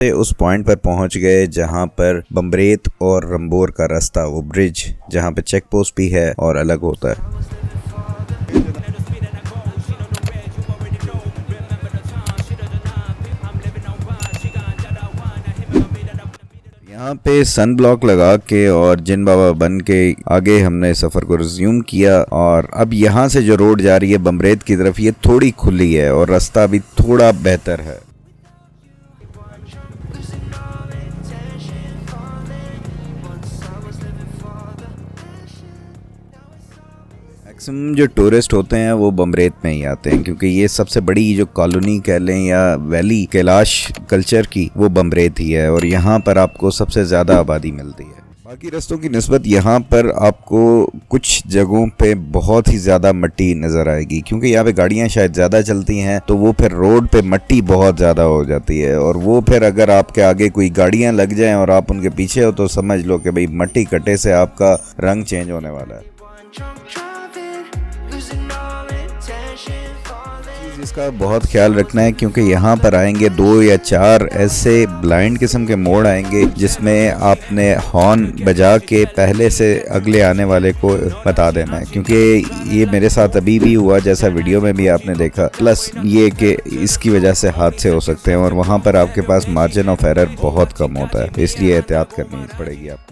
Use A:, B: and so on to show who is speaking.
A: उस पॉइंट पर पहुंच गए जहां पर बमरेत और रंबोर का रास्ता, वो ब्रिज जहां पे चेक पोस्ट भी है और अलग होता है। यहाँ पे सन ब्लॉक लगा के और जिन बाबा बन के आगे हमने सफ़र को रिज्यूम किया। और अब यहाँ से जो रोड जा रही है बमरेत की तरफ, ये थोड़ी खुली है और रास्ता भी थोड़ा बेहतर है। मैक्सिमम जो टूरिस्ट होते हैं वो बमरेत में ही आते हैं, क्योंकि ये सबसे बड़ी जो कॉलोनी कह लें या वैली कैलाश कल्चर की, वो बमरेत ही है और यहाँ पर आपको सबसे ज़्यादा आबादी मिलती है। बाकी रास्तों की निस्बत यहाँ पर आपको कुछ जगहों पे बहुत ही ज़्यादा मिट्टी नज़र आएगी, क्योंकि यहाँ पे गाड़ियाँ शायद ज़्यादा चलती हैं, तो वो फिर रोड पे मिट्टी बहुत ज़्यादा हो जाती है। और वो फिर अगर आपके आगे कोई गाड़ियाँ लग जाएं और आप उनके पीछे हो तो समझ लो कि भाई मिट्टी कटे से आपका रंग चेंज होने वाला है। इसका बहुत ख्याल रखना है, क्योंकि यहाँ पर आएंगे 2 या 4 ऐसे ब्लाइंड किस्म के मोड़ आएंगे जिसमें आपने हॉर्न बजा के पहले से अगले आने वाले को बता देना है, क्योंकि ये मेरे साथ अभी भी हुआ जैसा वीडियो में भी आपने देखा। प्लस ये कि इसकी वजह से हादसे हो सकते हैं और वहाँ पर आपके पास मार्जिन ऑफ एरर बहुत कम होता है, इसलिए एहतियात करनी पड़ेगी आपको।